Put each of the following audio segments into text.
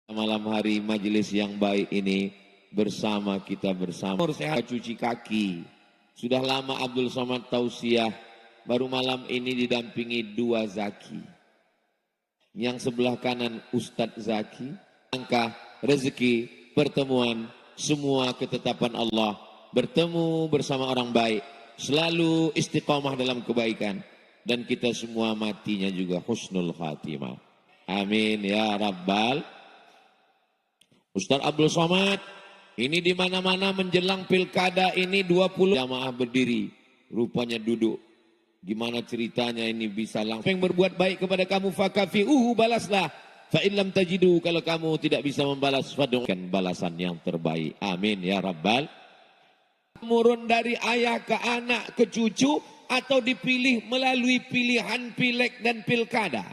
Malam hari majelis yang baik ini bersama kita bersama. Sehat cuci kaki. Sudah lama Abdul Somad tausiah, baru malam ini didampingi dua zaki. Yang sebelah kanan Ustadz Zaki, angka rezeki, pertemuan, semua ketetapan Allah, bertemu bersama orang baik, selalu istiqomah dalam kebaikan, dan kita semua matinya juga husnul khatimah. Amin ya rabbal. Ustadz Abdul Somad, ini di mana-mana menjelang pilkada ini 20 jamaah berdiri, rupanya duduk. Gimana ceritanya ini bisa langsung yang berbuat baik kepada kamu fakafi'uhu, balaslah. Fa in lam tajidu, kalau kamu tidak bisa membalas, fad'ukan balasan yang terbaik. Amin ya rabbal. Murun dari ayah ke anak ke cucu atau dipilih melalui pilihan pileg dan pilkada.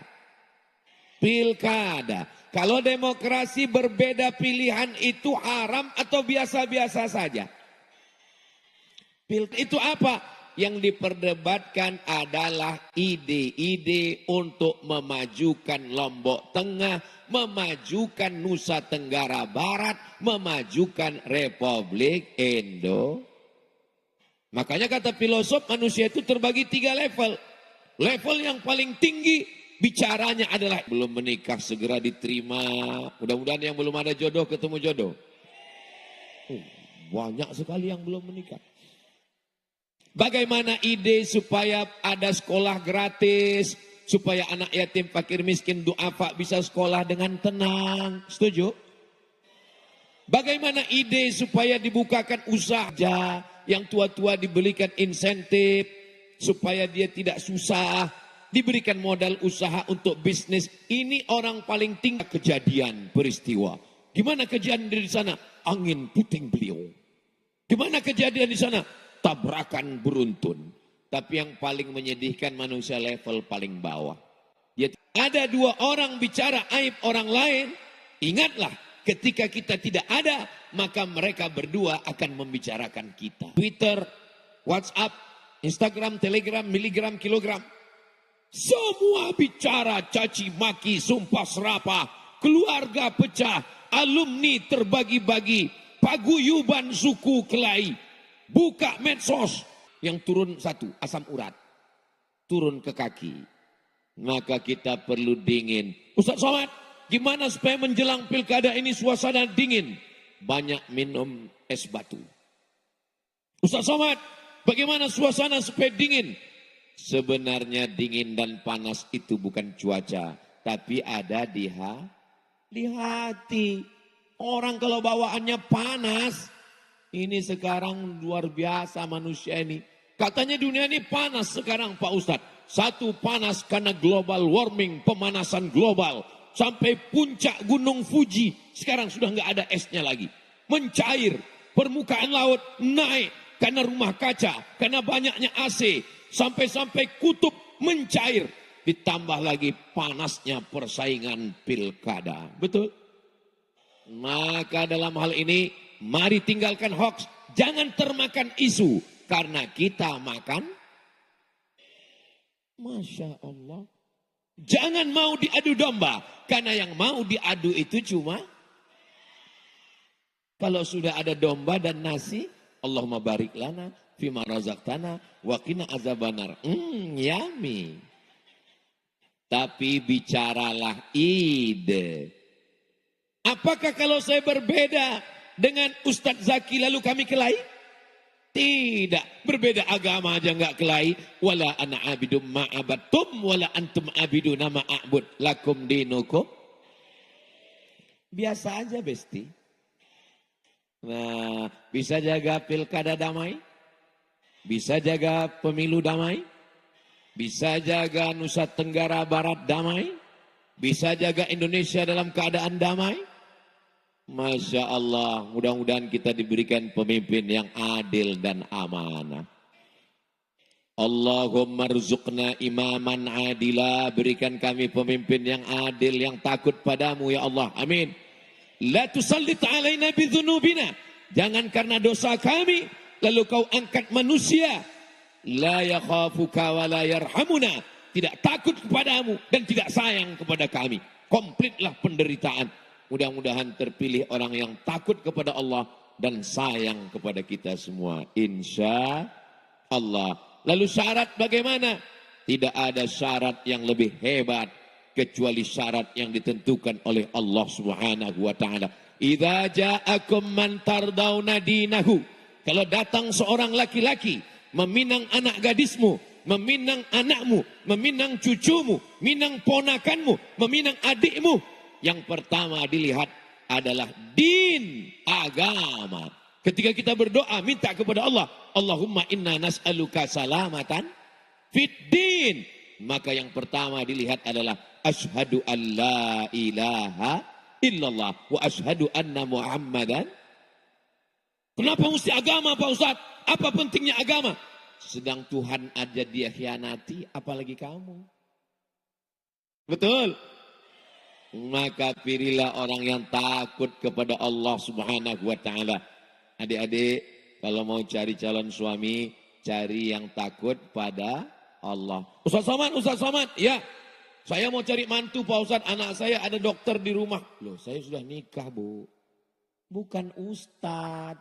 Pilkada. Kalau demokrasi berbeda pilihan itu haram atau biasa-biasa saja? Itu apa? Yang diperdebatkan adalah ide-ide untuk memajukan Lombok Tengah, memajukan Nusa Tenggara Barat, memajukan Republik Indonesia. Makanya kata filosof, manusia itu terbagi 3 level. Level yang paling tinggi, bicaranya adalah belum menikah segera diterima. Mudah-mudahan yang belum ada jodoh ketemu jodoh. Banyak sekali yang belum menikah. Bagaimana ide supaya ada sekolah gratis, supaya anak yatim, fakir, miskin, duafa bisa sekolah dengan tenang. Setuju? Bagaimana ide supaya dibukakan usaha, yang tua-tua diberikan insentif supaya dia tidak susah, diberikan modal usaha untuk bisnis. Ini orang paling tinggi kejadian peristiwa. Gimana kejadian di sana? Angin puting beliung. Gimana kejadian di sana? Tabrakan beruntun. Tapi yang paling menyedihkan, manusia level paling bawah. Ya, ada 2 orang bicara aib orang lain. Ingatlah, ketika kita tidak ada, maka mereka berdua akan membicarakan kita. Twitter, WhatsApp, Instagram, Telegram, miligram, kilogram. Semua bicara caci maki, sumpah serapah, keluarga pecah, alumni terbagi-bagi, paguyuban suku kelahi. Buka medsos, yang turun 1, asam urat, turun ke kaki. Maka kita perlu dingin. Ustadz Somad, gimana supaya menjelang pilkada ini suasana dingin? Banyak minum es batu. Ustadz Somad, bagaimana suasana supaya dingin? Sebenarnya dingin dan panas itu bukan cuaca, tapi ada di hati. Orang kalau bawaannya panas, ini sekarang luar biasa manusia ini. Katanya dunia ini panas sekarang Pak Ustadz. 1, panas karena global warming, pemanasan global. Sampai puncak gunung Fuji, sekarang sudah nggak ada esnya lagi. Mencair, permukaan laut naik karena rumah kaca, karena banyaknya AC. Sampai-sampai kutub mencair. Ditambah lagi panasnya persaingan pilkada. Betul? Maka dalam hal ini, mari tinggalkan hoax. Jangan termakan isu. Karena kita makan. Masya Allah. Jangan mau diadu domba. Karena yang mau diadu itu cuma. Kalau sudah ada domba dan nasi. Allahumma barik lana fima razaqtana wa qina azabannar. Yummy. Tapi bicaralah ide. Apakah kalau saya berbeda dengan Ustadz Zaki lalu kami kelahi? Tidak. Berbeda agama aja enggak kelahi. Wala ana abidum ma'abattum wala antum abiduna ma'abud lakum dinukum. Biasa aja besti. Nah, bisa jaga pilkada damai? Bisa jaga pemilu damai? Bisa jaga Nusa Tenggara Barat damai? Bisa jaga Indonesia dalam keadaan damai? Masya Allah, mudah-mudahan kita diberikan pemimpin yang adil dan amanah. Allahumma rzuqna imaman adila, berikan kami pemimpin yang adil, yang takut padamu ya Allah, amin. La tusallit alaina bidzunubina, jangan karena dosa kami lalu kau angkat manusia. La yakhafuka wa la yarhamuna, tidak takut kepadamu dan tidak sayang kepada kami. Komplitlah penderitaan. Mudah-mudahan terpilih orang yang takut kepada Allah dan sayang kepada kita semua. Insya Allah. Lalu syarat bagaimana? Tidak ada syarat yang lebih hebat kecuali syarat yang ditentukan oleh Allah Subhanahu wa taala. Idza ja'akum man tardawna dinahu. Kalau datang seorang laki-laki meminang anak gadismu, meminang anakmu, meminang cucumu, meminang ponakanmu, meminang adikmu, yang pertama dilihat adalah din, agama. Ketika kita berdoa minta kepada Allah, Allahumma inna nas'aluka salamatan fid din, maka yang pertama dilihat adalah asyhadu an la ilaha illallah wa asyhadu anna Muhammadan. Kenapa mesti agama Pak Ustaz? Apa pentingnya agama? Sedang Tuhan aja dia khianati, apalagi kamu. Betul? Maka pilihlah orang yang takut kepada Allah Subhanahu wa taala. Adik-adik, kalau mau cari calon suami, cari yang takut pada Allah. Ustaz Somad, ya. Saya mau cari mantu Pak Ustaz, anak saya ada dokter di rumah. Loh, saya sudah nikah, Bu. Bukan Ustaz.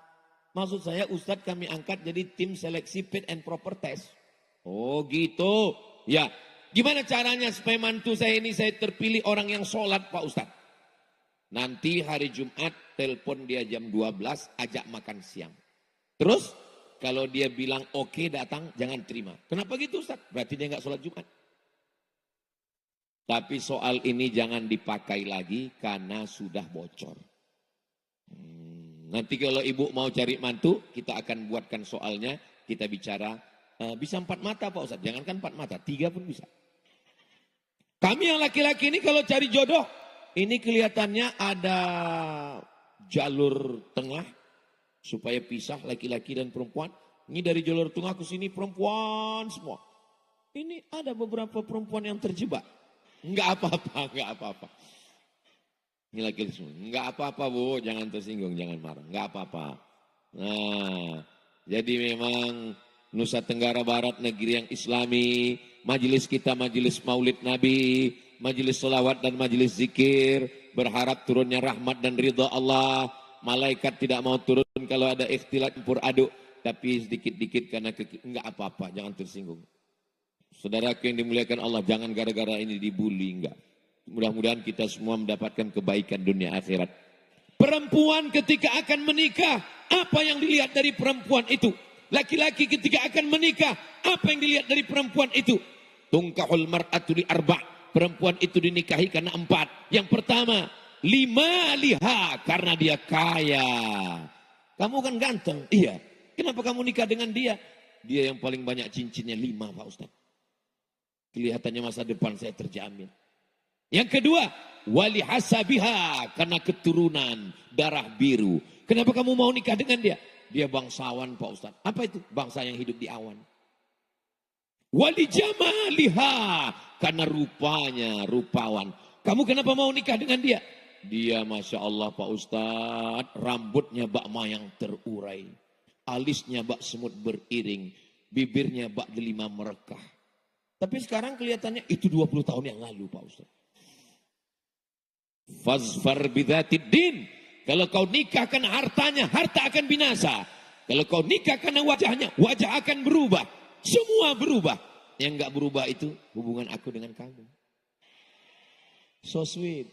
Maksud saya Ustaz kami angkat jadi tim seleksi fit and proper test. Oh gitu. Ya. Gimana caranya supaya mantu saya ini saya terpilih orang yang sholat Pak Ustaz? Nanti hari Jumat telepon dia jam 12 ajak makan siang. Terus kalau dia bilang oke datang jangan terima. Kenapa gitu Ustaz? Berarti dia nggak sholat Jumat. Tapi soal ini jangan dipakai lagi karena sudah bocor. Nanti kalau ibu mau cari mantu, kita akan buatkan soalnya, kita bicara, bisa 4 mata Pak Ustaz, jangankan 4 mata, 3 pun bisa. Kami yang laki-laki ini kalau cari jodoh, ini kelihatannya ada jalur tengah, supaya pisah laki-laki dan perempuan. Ini dari jalur tengah ke sini perempuan semua. Ini ada beberapa perempuan yang terjebak. Enggak apa-apa. Ini lagi semua. Enggak apa-apa Bu, jangan tersinggung, jangan marah. Enggak apa-apa. Nah, jadi memang Nusa Tenggara Barat negeri yang islami, majelis kita majelis maulid Nabi, majelis selawat dan majelis zikir, berharap turunnya rahmat dan ridha Allah. Malaikat tidak mau turun kalau ada ikhtilat campur aduk, tapi sedikit-dikit karena enggak apa-apa, jangan tersinggung. Saudaraku yang dimuliakan Allah, jangan gara-gara ini dibully, enggak. Mudah-mudahan kita semua mendapatkan kebaikan dunia akhirat. Perempuan ketika akan menikah, apa yang dilihat dari perempuan itu? Laki-laki ketika akan menikah, apa yang dilihat dari perempuan itu? Tungkahul mar'atu li arba'. Perempuan itu dinikahi karena 4. Yang pertama, liha karena dia kaya. Kamu kan ganteng, iya. Kenapa kamu nikah dengan dia? Dia yang paling banyak cincinnya 5 Pak Ustaz. Kelihatannya masa depan saya terjamin. Yang kedua, wali hasabiha karena keturunan darah biru. Kenapa kamu mau nikah dengan dia? Dia bangsawan Pak Ustaz. Apa itu? Bangsa yang hidup di awan. Wali jamaliha karena rupanya rupawan. Kamu kenapa mau nikah dengan dia? Dia Masya Allah Pak Ustaz, rambutnya bak mayang terurai. Alisnya bak semut beriring. Bibirnya bak delima merekah. Tapi sekarang kelihatannya itu 20 tahun yang lalu Pak Ustaz. Fazfar bidzatid din. Kalau kau nikah karena hartanya, harta akan binasa. Kalau kau nikah karena wajahnya, wajah akan berubah. Semua berubah. Yang enggak berubah itu hubungan aku dengan kamu. So sweet.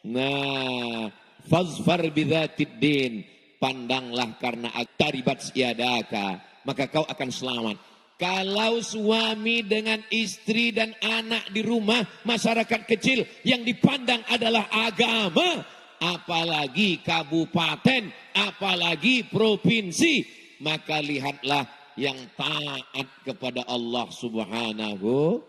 Nah, fazfar bidzatid din. Pandanglah karena taribat siadaka, maka kau akan selamat. Kalau suami dengan istri dan anak di rumah, masyarakat kecil yang dipandang adalah agama, apalagi kabupaten, apalagi provinsi, maka lihatlah yang taat kepada Allah Subhanahu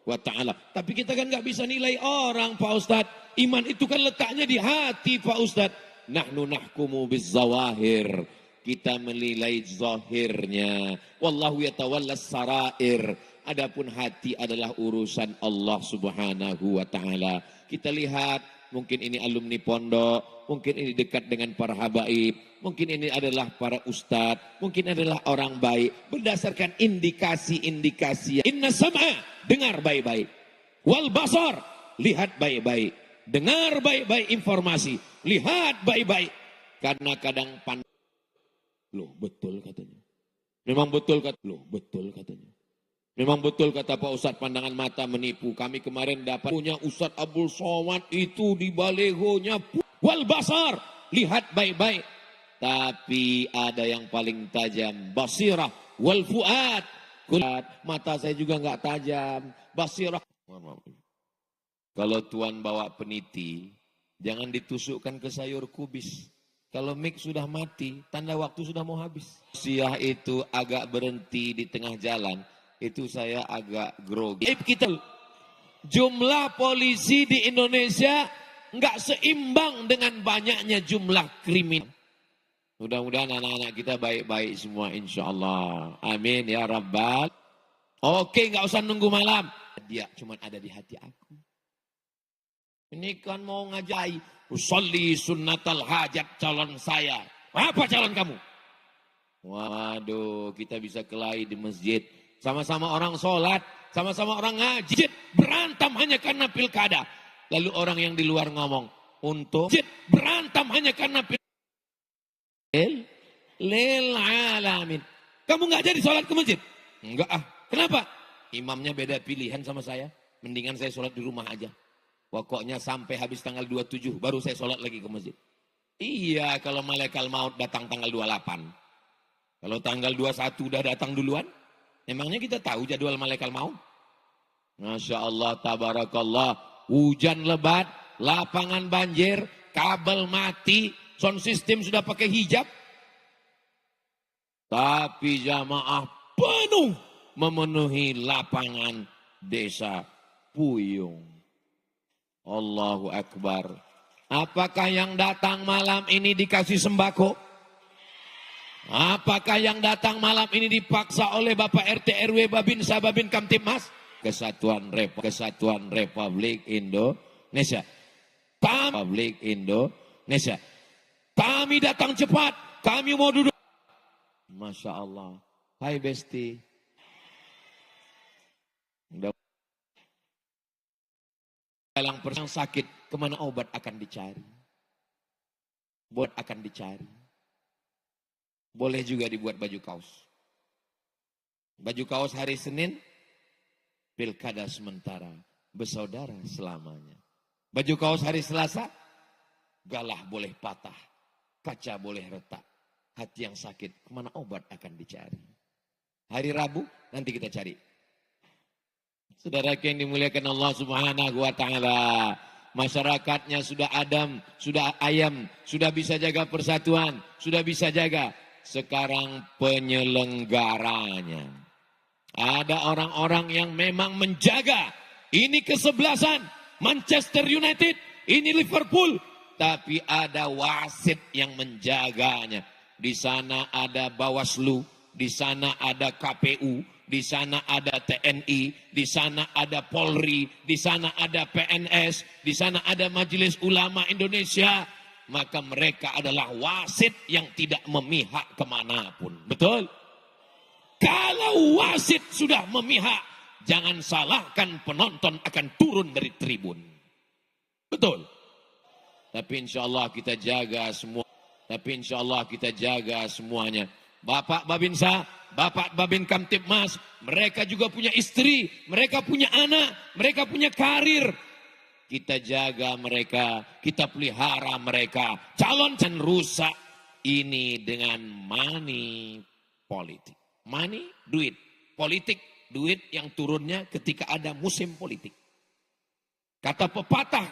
wa ta'ala. Tapi kita kan nggak bisa nilai orang Pak Ustadz. Iman itu kan letaknya di hati Pak Ustadz. Nahnu nahkumu bizzawahir. Kita menilai zahirnya. Wallahu yatawallas sarair. Adapun hati adalah urusan Allah Subhanahu wa taala. Kita lihat, mungkin ini alumni pondok, mungkin ini dekat dengan para habaib, mungkin ini adalah para ustadz, mungkin adalah orang baik berdasarkan indikasi-indikasi. Inna sam'a, dengar baik-baik. Wal basar, lihat baik-baik. dengar baik-baik informasi, lihat baik-baik. Karena kadang loh betul katanya. Memang betul katanya. Memang betul kata Pak Ustadz, pandangan mata menipu. Kami kemarin dapat punya Ustadz Abdul Somad itu di balehonya wal basar, lihat baik-baik. Tapi ada yang paling tajam, basirah wal fuad. Mata saya juga nggak tajam, basirah. Kalau tuan bawa peniti, jangan ditusukkan ke sayur kubis. Kalau mic sudah mati, tanda waktu sudah mau habis. Siah itu agak berhenti di tengah jalan, itu saya agak grogi. Kita jumlah polisi di Indonesia nggak seimbang dengan banyaknya jumlah kriminal. Mudah-mudahan anak-anak kita baik-baik semua, insya Allah. Amin ya Rabbal. Oke, nggak usah nunggu malam. Dia cuma ada di hati aku. Ini kan mau ngajai. Usolli sunnatal hajat calon saya. Apa calon kamu? Waduh, kita bisa kelahi di masjid. Sama-sama orang sholat, sama-sama orang ngaji. Berantem hanya karena pilkada. Lalu orang yang di luar ngomong, untuk berantem hanya karena pilkada. Lil alamin. Kamu nggak jadi sholat ke masjid? Enggak ah. Kenapa? Imamnya beda pilihan sama saya. Mendingan saya sholat di rumah aja. Pokoknya sampai habis tanggal 27 baru saya sholat lagi ke masjid. Iya, kalau malaikat maut datang tanggal 28. Kalau tanggal 21 udah datang duluan, emangnya kita tahu jadwal malaikat maut? Masya Allah, tabarakallah. Hujan lebat, lapangan banjir, kabel mati, sound system sudah pakai hijab. Tapi jamaah penuh memenuhi lapangan desa Puyung. Allahu Akbar. Apakah yang datang malam ini dikasih sembako? Apakah yang datang malam ini dipaksa oleh Bapak RT RW Babinsa Babin Kamtibmas? Kesatuan Republik Indonesia. Republik Indonesia. Kami datang cepat. Kami mau duduk. Masya Allah. Hai Besti. Dalam perang sakit, kemana obat akan dicari? Obat akan dicari. Boleh juga dibuat baju kaos. Baju kaos hari Senin, pilkada sementara, bersaudara selamanya. Baju kaos hari Selasa, galah boleh patah, kaca boleh retak. Hati yang sakit, kemana obat akan dicari? Hari Rabu, nanti kita cari. Saudara yang dimuliakan Allah Subhanahu wa Ta'ala, masyarakatnya sudah adem, sudah ayam, sudah bisa jaga persatuan, sudah bisa jaga. Sekarang penyelenggaranya, ada orang-orang yang memang menjaga. Ini kesebelasan Manchester United, ini Liverpool, tapi ada wasit yang menjaganya. Di sana ada Bawaslu, di sana ada KPU, di sana ada TNI, di sana ada Polri, di sana ada PNS, di sana ada Majelis Ulama Indonesia. Maka mereka adalah wasit yang tidak memihak kemanapun. Betul? Kalau wasit sudah memihak, jangan salahkan penonton akan turun dari tribun. Betul? Tapi insya Allah kita jaga semua. Tapi insya Allah kita jaga semuanya. Bapak Babinsa, Bapak Babin Kamtibmas, mereka juga punya istri, mereka punya anak, mereka punya karir. Kita jaga mereka, kita pelihara mereka. Calon dan rusak ini dengan money politik. Money, duit. Politik, duit yang turunnya ketika ada musim politik. Kata pepatah,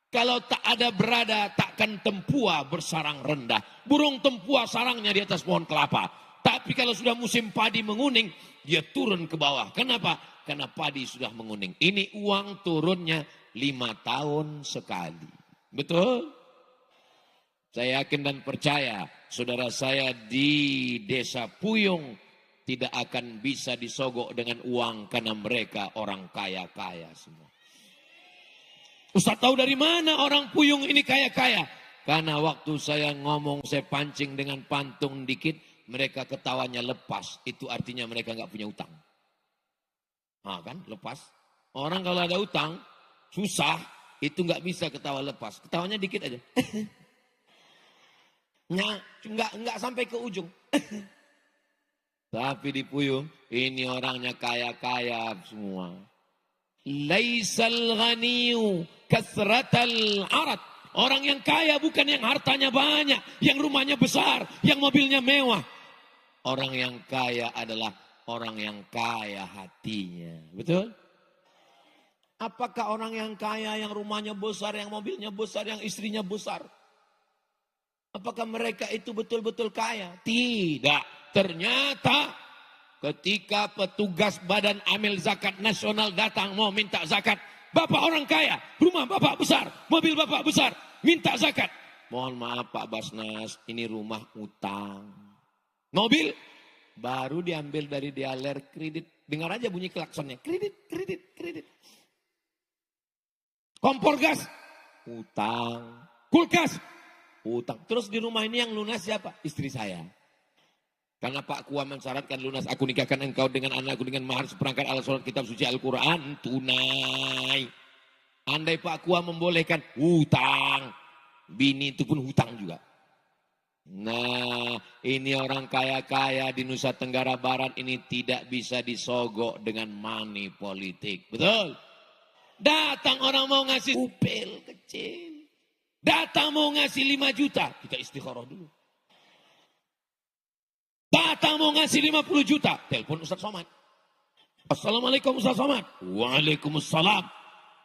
kalau tak ada berada, takkan tempua bersarang rendah. Burung tempua sarangnya di atas pohon kelapa. Tapi kalau sudah musim padi menguning, dia turun ke bawah. Kenapa? Karena padi sudah menguning. Ini uang turunnya 5 tahun sekali. Betul? Saya yakin dan percaya, saudara saya di desa Puyung tidak akan bisa disogok dengan uang karena mereka orang kaya-kaya semua. Ustaz tahu dari mana orang Puyung ini kaya-kaya? Karena waktu saya ngomong, saya pancing dengan pantung dikit, mereka ketawanya lepas. Itu artinya mereka nggak punya utang. Nah kan, lepas. Orang kalau ada utang, susah. Itu nggak bisa ketawa lepas. Ketawanya dikit aja. Nggak sampai ke ujung. Tapi di Puyuh, ini orangnya kaya-kaya semua. Laisal ghaniyu kasratal arad. Orang yang kaya bukan yang hartanya banyak, yang rumahnya besar, yang mobilnya mewah. Orang yang kaya adalah orang yang kaya hatinya. Betul? Apakah orang yang kaya, yang rumahnya besar, yang mobilnya besar, yang istrinya besar? Apakah mereka itu betul-betul kaya? Tidak. Ternyata ketika petugas Badan Amil Zakat Nasional datang mau minta zakat. Bapak orang kaya, rumah bapak besar, mobil bapak besar, minta zakat. Mohon maaf Pak Basnas, ini rumah utang. Mobil baru diambil dari dealer kredit. Dengar aja bunyi klaksonnya, kredit, kredit, kredit. Kompor gas, utang. Kulkas, utang. Terus di rumah ini yang lunas siapa? Istri saya. Karena Pak Kua mensyaratkan lunas, aku nikahkan engkau dengan anakku dengan mahar seperangkat alat sholat kitab suci Al-Quran tunai. Andai Pak Kua membolehkan hutang, bini itu pun hutang juga. Nah, ini orang kaya-kaya di Nusa Tenggara Barat ini tidak bisa disogok dengan money politik. Betul? Datang orang mau ngasih upil kecil. Datang mau ngasih 5 juta. Kita istikharah dulu. Datang mau ngasih 50 juta. Telepon Ustaz Somad. Assalamualaikum Ustaz Somad. Waalaikumsalam.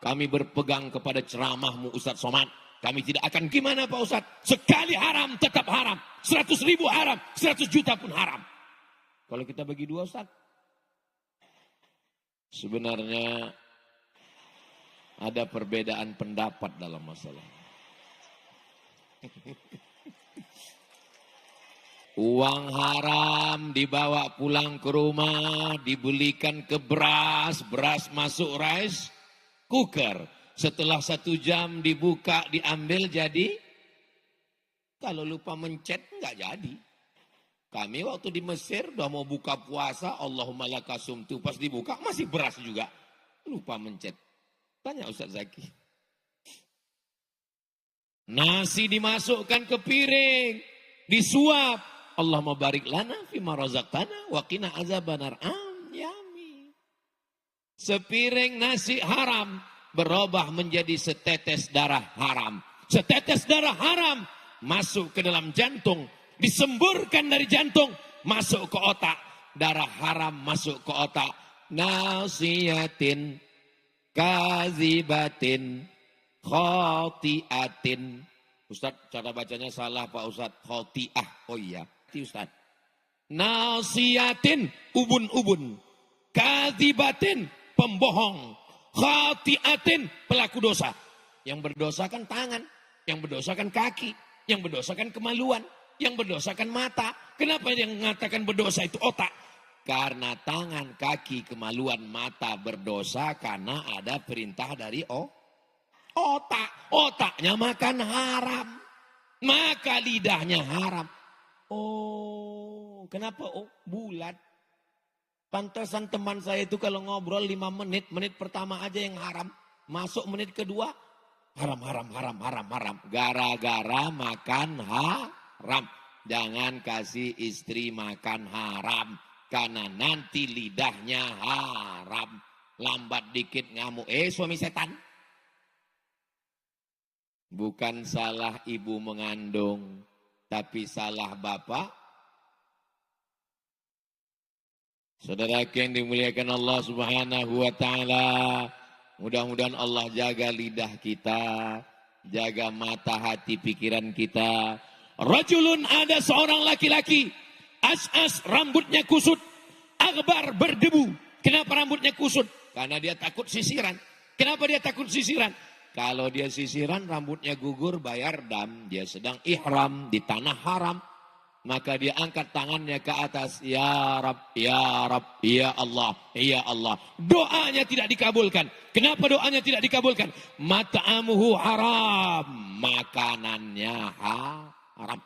Kami berpegang kepada ceramahmu Ustaz Somad. Kami tidak akan gimana Pak Ustaz. Sekali haram tetap haram. 100.000 haram. 100 juta pun haram. Kalau kita bagi 2 Ustaz. Sebenarnya ada perbedaan pendapat dalam masalah. Uang haram dibawa pulang ke rumah, dibelikan ke beras, beras masuk rice cooker. Setelah 1 jam dibuka, diambil jadi. Kalau lupa mencet nggak jadi. Kami waktu di Mesir udah mau buka puasa, Allahumma lakasumtu, pas dibuka masih beras juga. Lupa mencet. Tanya Ustaz Zaki. Nasi dimasukkan ke piring, disuap. Allahumma barik lana fima razaqtana wa qina azabannar. Yami. Sepiring nasi haram berubah menjadi setetes darah haram. Setetes darah haram masuk ke dalam jantung, disemburkan dari jantung masuk ke otak. Darah haram masuk ke otak. Nasiyatin kazibatin khotiatin. Ustaz, cara bacanya salah Pak Ustaz. Khotiah. Oh iya, Ustaz. Nasiyatin, ubun-ubun. Kazibatin, pembohong. Khotiatin, pelaku dosa. Yang berdosa kan tangan, yang berdosa kan kaki, yang berdosa kan kemaluan, yang berdosa kan mata. Kenapa yang mengatakan berdosa itu otak? Karena tangan, kaki, kemaluan, mata berdosa karena ada perintah dari otak. Otaknya makan haram. Maka lidahnya haram. Oh, kenapa? Oh, bulat. Pantesan teman saya itu kalau ngobrol 5 menit, menit pertama aja yang haram. Masuk menit kedua, haram. Gara-gara makan haram. Jangan kasih istri makan haram. Karena nanti lidahnya haram. Lambat dikit ngamuk. Suami setan. Bukan salah ibu mengandung. Tapi salah bapak. Saudara yang dimuliakan Allah Subhanahu wa ta'ala. Mudah-mudahan Allah jaga lidah kita. Jaga mata, hati, pikiran kita. Rajulun, ada seorang laki-laki. As-as, rambutnya kusut. Akbar, berdebu. Kenapa rambutnya kusut? Karena dia takut sisiran. Kenapa dia takut sisiran? Kalau dia sisiran, rambutnya gugur, bayar dam. Dia sedang ihram di tanah haram. Maka dia angkat tangannya ke atas. Ya Rab, ya Rab, ya Allah, ya Allah. Doanya tidak dikabulkan. Kenapa doanya tidak dikabulkan? Mata'amuhu haram. Makanannya haram.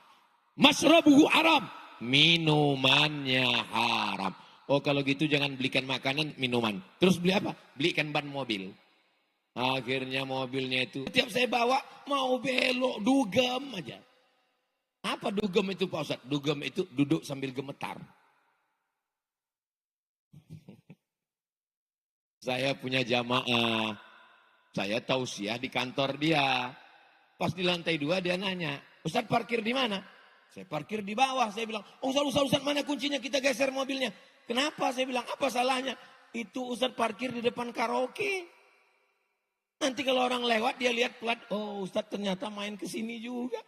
Masrabuhu haram. Minumannya haram. Oh, kalau gitu jangan belikan makanan, minuman. Terus beli apa? Belikan ban mobil. Akhirnya mobilnya itu, setiap saya bawa mau belok, dugem aja. Apa dugem itu Pak Ustadz? Dugem itu duduk sambil gemetar. Saya punya jamaah, saya tausiah di kantor dia. Pas di lantai 2 dia nanya, Ustadz parkir di mana? Saya parkir di bawah. Saya bilang, oh Ustadz mana kuncinya, kita geser mobilnya. Kenapa? Saya bilang, apa salahnya? Itu Ustadz parkir di depan karaoke. Nanti kalau orang lewat dia lihat plat, oh Ustadz ternyata main ke sini juga.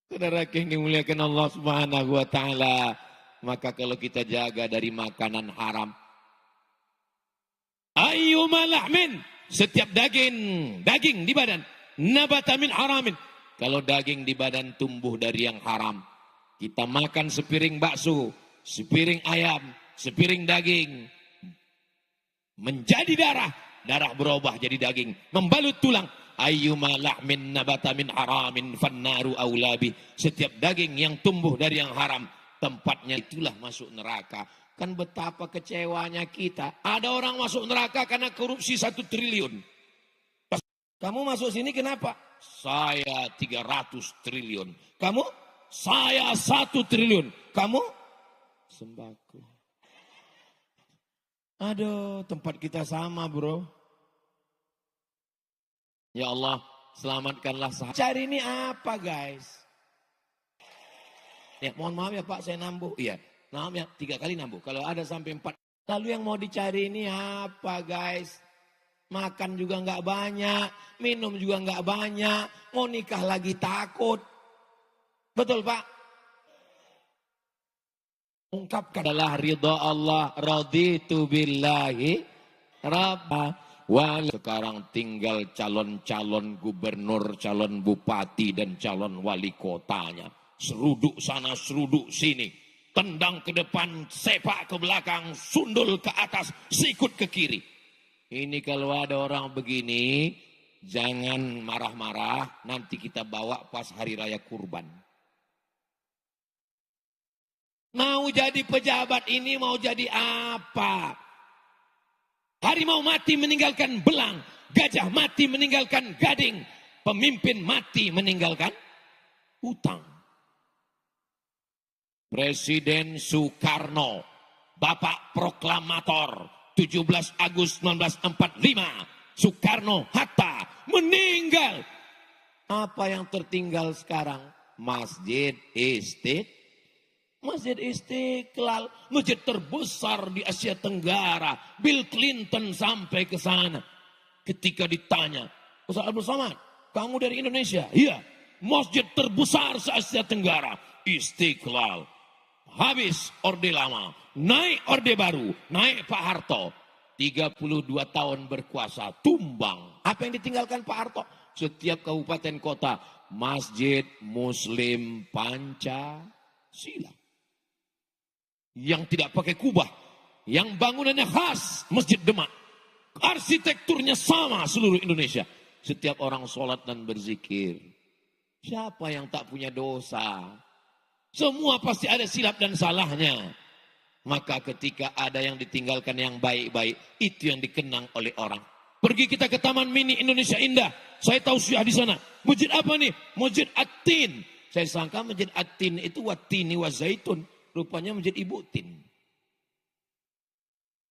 Saudara yang dimuliakan Allah Subhanahu wa taala, maka kalau kita jaga dari makanan haram, ayyuma lahmin, setiap daging di badan, nabata min haramin, kalau daging di badan tumbuh dari yang haram, kita makan sepiring bakso, sepiring ayam, sepiring daging, menjadi darah, darah berubah jadi daging, membalut tulang. Ayyuma lahmin nabata min haramin fannaru aulabi, setiap daging yang tumbuh dari yang haram, tempatnya itulah masuk neraka. Kan betapa kecewanya kita. Ada orang masuk neraka karena korupsi 1 triliun. Kamu masuk sini kenapa? Saya 300 triliun. Kamu? Saya 1 triliun. Kamu? Sembako. Aduh, tempat kita sama bro. Ya Allah, selamatkanlah sahabat. Cari ini apa guys? Ya, mohon maaf ya Pak, saya nambuh. Iya, maaf ya, 3 kali nambuh. Kalau ada sampai 4. Lalu yang mau dicari ini apa guys? Makan juga nggak banyak, minum juga nggak banyak, mau nikah lagi takut. Betul Pak? Ungkapkan adalah ridha Allah, raditu billahi rabba. Sekarang tinggal calon-calon gubernur, calon bupati dan calon wali kotanya. Seruduk sana, seruduk sini. Tendang ke depan, sepak ke belakang, sundul ke atas, sikut ke kiri. Ini kalau ada orang begini, jangan marah-marah, nanti kita bawa pas hari raya kurban. Mau jadi pejabat ini, mau jadi apa? Harimau mati meninggalkan belang, gajah mati meninggalkan gading, pemimpin mati meninggalkan hutang. Presiden Soekarno, Bapak Proklamator, 17 Agustus 1945, Soekarno Hatta meninggal. Apa yang tertinggal sekarang? Masjid Istiqlal, masjid terbesar di Asia Tenggara. Bill Clinton sampai ke sana. Ketika ditanya, Ustaz Abdul Somad, kamu dari Indonesia? Iya. Masjid terbesar se Asia Tenggara, Istiqlal. Habis Orde Lama, naik Orde Baru, naik Pak Harto. 32 tahun berkuasa, tumbang. Apa yang ditinggalkan Pak Harto? Setiap kabupaten kota, masjid Muslim Pancasila. Yang tidak pakai kubah, yang bangunannya khas Masjid Demak, arsitekturnya sama seluruh Indonesia. Setiap orang sholat dan berzikir. Siapa yang tak punya dosa? Semua pasti ada silap dan salahnya. Maka ketika ada yang ditinggalkan yang baik-baik, itu yang dikenang oleh orang. Pergi kita ke Taman Mini Indonesia Indah, saya tahu sih di sana. Masjid apa nih? Masjid At-Tin. Saya sangka Masjid At-Tin itu Wat-Tini wa Zaitun. Rupanya Masjid Ibu Tin.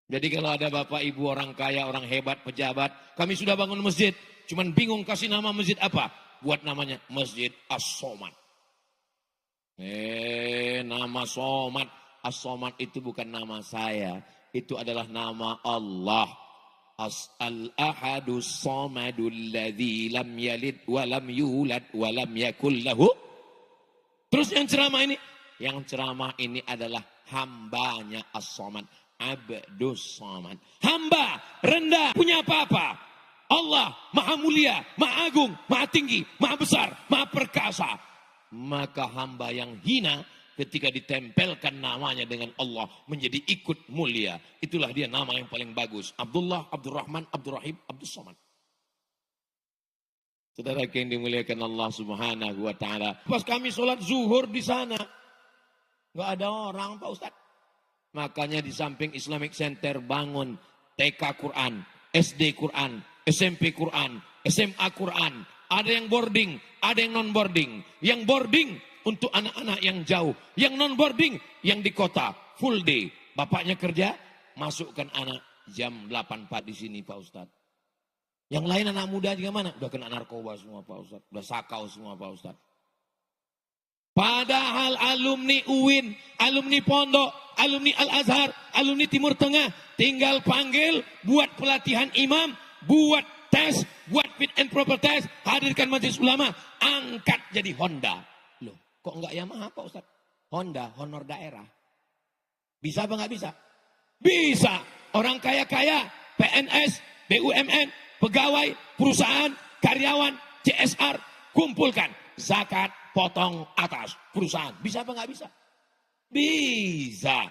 Jadi kalau ada bapak ibu orang kaya, orang hebat, pejabat, kami sudah bangun masjid, cuman bingung kasih nama masjid apa? Buat namanya Masjid As-Somad. Nama Somad. As-Somad itu bukan nama saya, itu adalah nama Allah. Al-Ahadus Somadul ladzi lam yalid wa lam yulad wa lam yakul lahu. Terus yang ceramah ini adalah hambanya As-Somad, Abdus Somad. Hamba rendah, punya apa-apa. Allah maha mulia, maha agung, maha tinggi, maha besar, maha perkasa. Maka hamba yang hina ketika ditempelkan namanya dengan Allah menjadi ikut mulia. Itulah dia nama yang paling bagus. Abdullah, Abdurrahman, Abdurrahim, Abdus Somad. Saudara yang dimuliakan Allah Subhanahu wa taala. Pas kami sholat zuhur di sana, nggak ada orang Pak Ustadz. Makanya di samping Islamic Center bangun TK Quran, SD Quran, SMP Quran, SMA Quran. Ada yang boarding, ada yang non-boarding. Yang boarding untuk anak-anak yang jauh. Yang non-boarding yang di kota, full day. Bapaknya kerja, masukkan anak jam 8 di sini Pak Ustadz. Yang lain anak muda juga mana? Udah kena narkoba semua Pak Ustadz. Udah sakau semua Pak Ustadz. Padahal alumni UIN, alumni Pondok, alumni Al-Azhar, alumni Timur Tengah, tinggal panggil, buat pelatihan imam, buat tes, buat fit and proper test, hadirkan majelis ulama, angkat jadi Honda. Loh, kok enggak Yamaha Pak Ustaz? Honda, honor daerah. Bisa apa enggak bisa? Bisa. Orang kaya-kaya, PNS, BUMN, pegawai, perusahaan, karyawan, CSR, kumpulkan zakat, potong atas perusahaan. Bisa apa enggak bisa? Bisa.